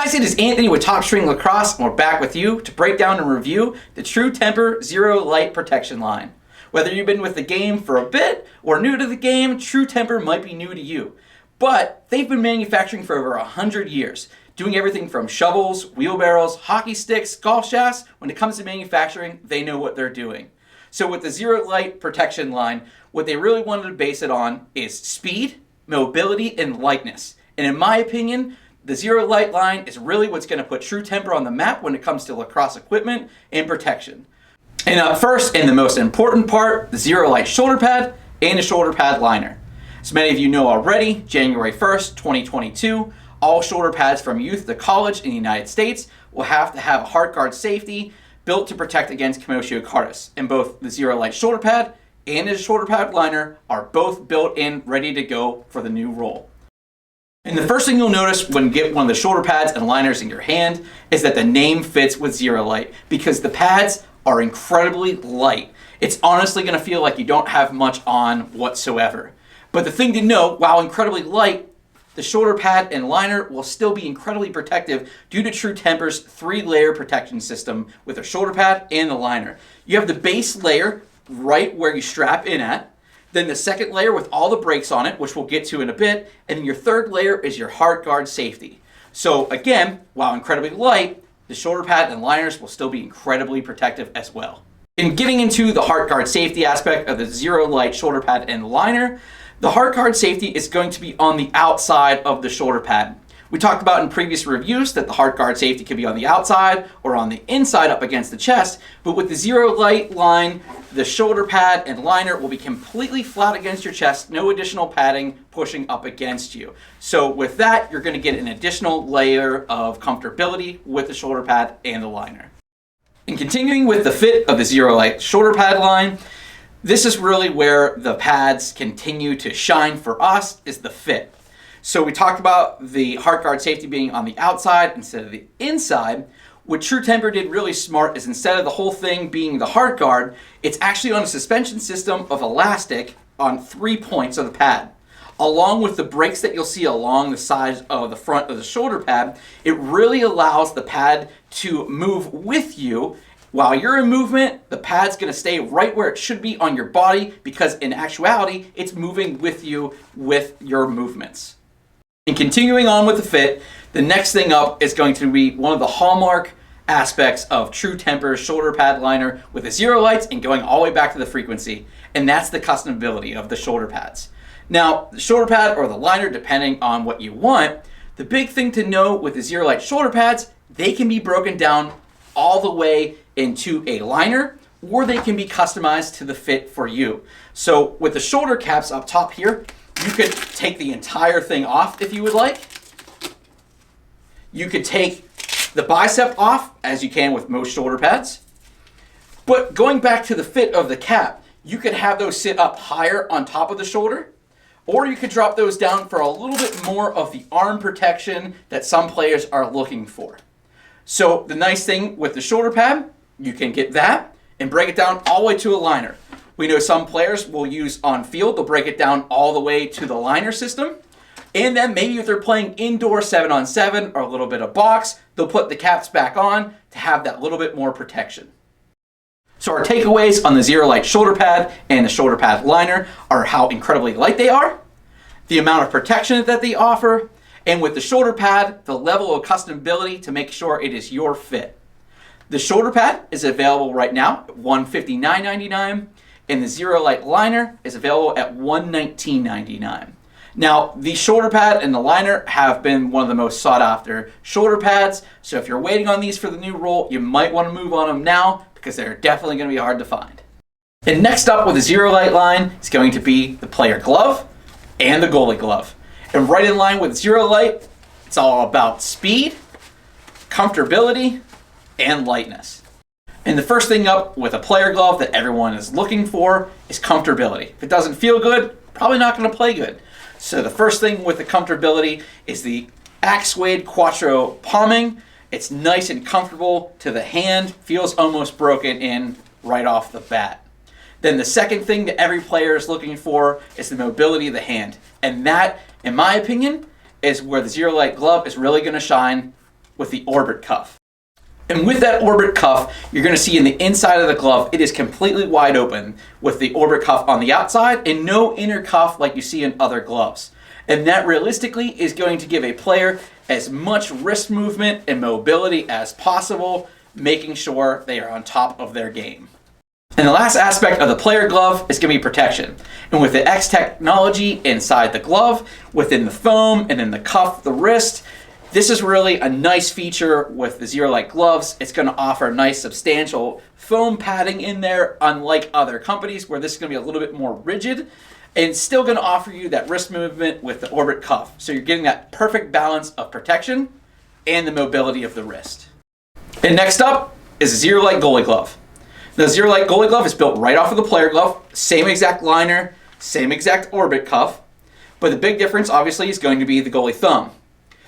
Guys, it is Anthony with Top String Lacrosse, and we're back with you to break down and review the True Temper Zerolyte protection line. Whether you've been with the game for a bit or new to the game, True Temper might be new to you. But they've been manufacturing for over 100 years, doing everything from shovels, wheelbarrows, hockey sticks, golf shafts. When it comes to manufacturing, they know what they're doing. So with the Zerolyte protection line, what they really wanted to base it on is speed, mobility, and lightness. And in my opinion, the Zerolyte line is really what's going to put True Temper on the map when it comes to lacrosse equipment and protection. And up first, and the most important part, the Zerolyte shoulder pad and the shoulder pad liner. As many of you know already, January 1st, 2022, all shoulder pads from youth to college in the United States will have to have a heart guard safety built to protect against commotio cordis. And both the Zerolyte shoulder pad and the shoulder pad liner are both built in, ready to go for the new role. And the first thing you'll notice when you get one of the shoulder pads and liners in your hand is that the name fits with Zerolyte because the pads are incredibly light. It's honestly going to feel like you don't have much on whatsoever. But the thing to note, while incredibly light, the shoulder pad and liner will still be incredibly protective due to True Temper's 3-layer protection system with the shoulder pad and the liner. You have the base layer right where you strap in at. Then the second layer with all the brakes on it, which we'll get to in a bit, and then your third layer is your heart guard safety. So again, while incredibly light, the shoulder pad and liners will still be incredibly protective as well. In getting into the heart guard safety aspect of the Zerolyte shoulder pad and liner, the heart guard safety is going to be on the outside of the shoulder pad. We talked about in previous reviews that the heart guard safety could be on the outside or on the inside up against the chest, but with the Zerolyte line, the shoulder pad and liner will be completely flat against your chest, no additional padding pushing up against you. So with that, you're going to get an additional layer of comfortability with the shoulder pad and the liner. And continuing with the fit of the Zerolyte shoulder pad line, this is really where the pads continue to shine for us, is the fit. So we talked about the heart guard safety being on the outside instead of the inside. What True Temper did really smart is instead of the whole thing being the heart guard, it's actually on a suspension system of elastic on 3 points of the pad. Along with the brakes that you'll see along the sides of the front of the shoulder pad, it really allows the pad to move with you. While you're in movement, the pad's going to stay right where it should be on your body because in actuality, it's moving with you with your movements. And continuing on with the fit, the next thing up is going to be one of the hallmark aspects of True Temper's shoulder pad liner with the Zerolytes and going all the way back to the frequency, and that's the customability of the shoulder pads. Now, the shoulder pad or the liner, depending on what you want, the big thing to know with the Zerolyte shoulder pads, they can be broken down all the way into a liner, or they can be customized to the fit for you. So with the shoulder caps up top here, you could take the entire thing off if you would like. You could take the bicep off, as you can with most shoulder pads. But going back to the fit of the cap, you could have those sit up higher on top of the shoulder, or you could drop those down for a little bit more of the arm protection that some players are looking for. So the nice thing with the shoulder pad, you can get that and break it down all the way to a liner. We know some players will use on field, they'll break it down all the way to the liner system. And then maybe if they're playing indoor 7-on-7 or a little bit of box, they'll put the caps back on to have that little bit more protection. So our takeaways on the Zerolyte shoulder pad and the shoulder pad liner are how incredibly light they are, the amount of protection that they offer, and with the shoulder pad, the level of customability to make sure it is your fit. The shoulder pad is available right now at $159.99, and the Zerolyte liner is available at $119.99. Now, the shoulder pad and the liner have been one of the most sought after shoulder pads, so if you're waiting on these for the new role, you might want to move on them now because they're definitely going to be hard to find. And next up with the Zerolyte line is going to be the player glove and the goalie glove. And right in line with Zerolyte, it's all about speed, comfortability, and lightness. And the first thing up with a player glove that everyone is looking for is comfortability. If it doesn't feel good, probably not going to play good. So the first thing with the comfortability is the Suede Quattro palming. It's nice and comfortable to the hand, feels almost broken in right off the bat. Then the second thing that every player is looking for is the mobility of the hand. And that, in my opinion, is where the Zerolyte glove is really going to shine with the orbit cuff. And with that orbit cuff, you're going to see in the inside of the glove, it is completely wide open with the orbit cuff on the outside and no inner cuff like you see in other gloves. And that realistically is going to give a player as much wrist movement and mobility as possible, making sure they are on top of their game. And the last aspect of the player glove is going to be protection. And with the X technology inside the glove, within the foam, and in the cuff, the wrist, this is really a nice feature with the Zerolyte gloves. It's going to offer nice substantial foam padding in there, unlike other companies where this is going to be a little bit more rigid, and still going to offer you that wrist movement with the orbit cuff. So you're getting that perfect balance of protection and the mobility of the wrist. And next up is a Zerolyte Goalie Glove. The Zerolyte Goalie Glove is built right off of the player glove, same exact liner, same exact orbit cuff, but the big difference obviously is going to be the goalie thumb.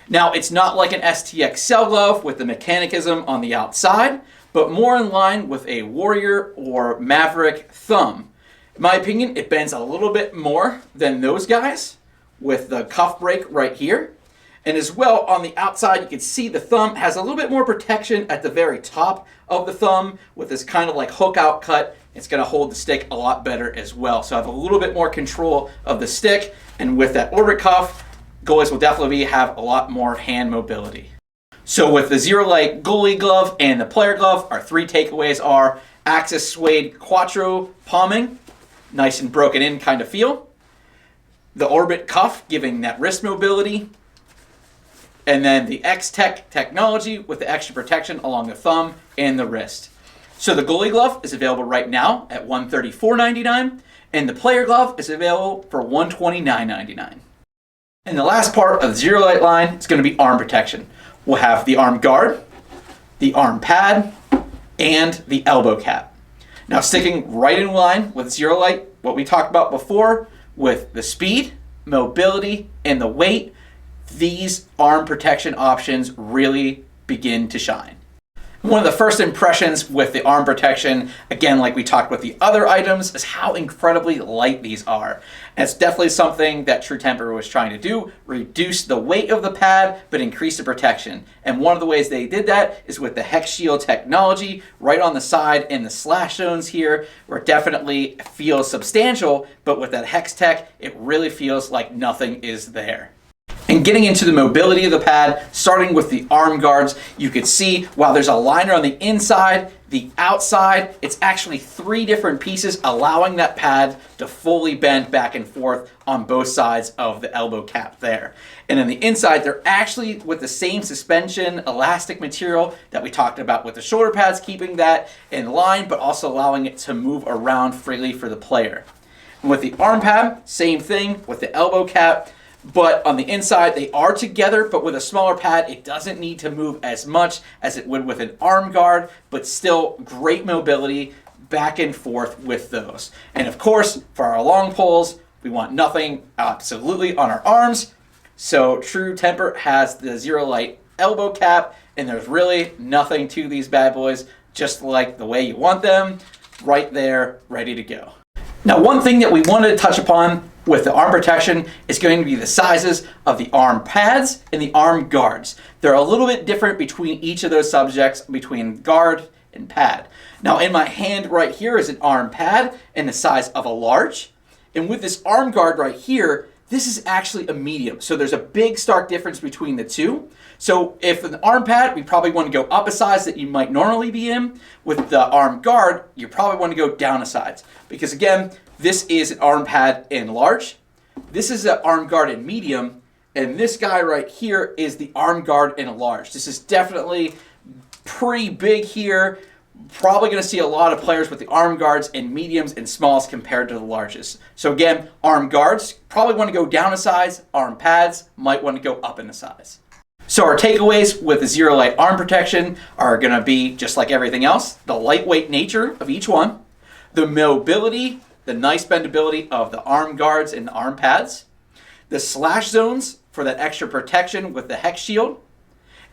Now, it's not like an STX cell glove with the mechanicism on the outside, but more in line with a Warrior or Maverik thumb. In my opinion, it bends a little bit more than those guys with the cuff break right here. And as well, on the outside, you can see the thumb has a little bit more protection at the very top of the thumb with this kind of like hook out cut. It's going to hold the stick a lot better as well. So I have a little bit more control of the stick. And with that orbit cuff, goalies will definitely have a lot more hand mobility. So with the Zerolyte Goalie Glove and the player glove, our three takeaways are Axis Suede Quattro palming, nice and broken in kind of feel. The orbit cuff giving that wrist mobility. And then the X-Tech technology with the extra protection along the thumb and the wrist. So the Goalie Glove is available right now at $134.99, and the player glove is available for $129.99. And the last part of the Zerolyte line is going to be arm protection. We'll have the arm guard, the arm pad, and the elbow cap. Now sticking right in line with Zerolyte, what we talked about before with the speed, mobility, and the weight, these arm protection options really begin to shine. One of the first impressions with the arm protection, again, like we talked with the other items, is how incredibly light these are. And it's definitely something that True Temper was trying to do, reduce the weight of the pad, but increase the protection. And one of the ways they did that is with the Hex Shield technology right on the side and the slash zones here, where it definitely feels substantial, but with that Hex Tech, it really feels like nothing is there. And getting into the mobility of the pad, starting with the arm guards, you could see while there's a liner on the inside, the outside, it's actually three different pieces allowing that pad to fully bend back and forth on both sides of the elbow cap there. And on the inside, they're actually with the same suspension elastic material that we talked about with the shoulder pads, keeping that in line, but also allowing it to move around freely for the player. And with the arm pad, same thing with the elbow cap. But on the inside, they are together, but with a smaller pad, it doesn't need to move as much as it would with an arm guard, but still great mobility back and forth with those. And of course, for our long poles, we want nothing absolutely on our arms. So True Temper has the Zerolyte elbow cap, and there's really nothing to these bad boys, just like the way you want them, right there, ready to go. Now, one thing that we wanted to touch upon with the arm protection is going to be the sizes of the arm pads and the arm guards. They're a little bit different between each of those subjects, between guard and pad. Now, in my hand right here is an arm pad in the size of a large. And with this arm guard right here, this is actually a medium. So there's a big stark difference between the two. So if an arm pad, we probably want to go up a size that you might normally be in. With the arm guard, you probably want to go down a size. Because again, this is an arm pad in large. This is an arm guard in medium. And this guy right here is the arm guard in a large. This is definitely pretty big here. Probably going to see a lot of players with the arm guards in mediums and smalls compared to the largest. So again, arm guards probably want to go down a size. Arm pads might want to go up in a size. So our takeaways with the Zerolyte arm protection are going to be, just like everything else, the lightweight nature of each one, the mobility, the nice bendability of the arm guards and the arm pads, the slash zones for that extra protection with the Hex Shield.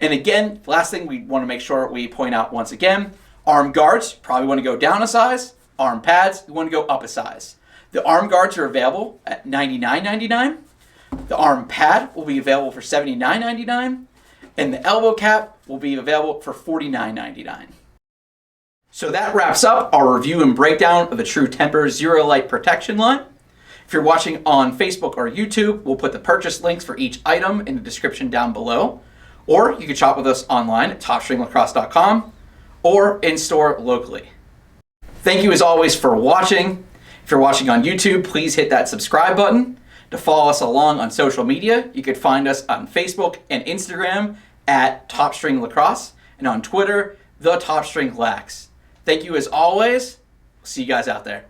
And again, last thing we want to make sure we point out once again, arm guards probably want to go down a size, arm pads, you want to go up a size. The arm guards are available at $99.99. The arm pad will be available for $79.99. And the elbow cap will be available for $49.99. So that wraps up our review and breakdown of the True Temper Zerolyte protection line. If you're watching on Facebook or YouTube, we'll put the purchase links for each item in the description down below. Or you can shop with us online at topstringlacrosse.com or in-store locally. Thank you as always for watching. If you're watching on YouTube, please hit that subscribe button. To follow us along on social media, you could find us on Facebook and Instagram at Top String Lacrosse, and on Twitter, The Top String Lax. Thank you as always. See you guys out there.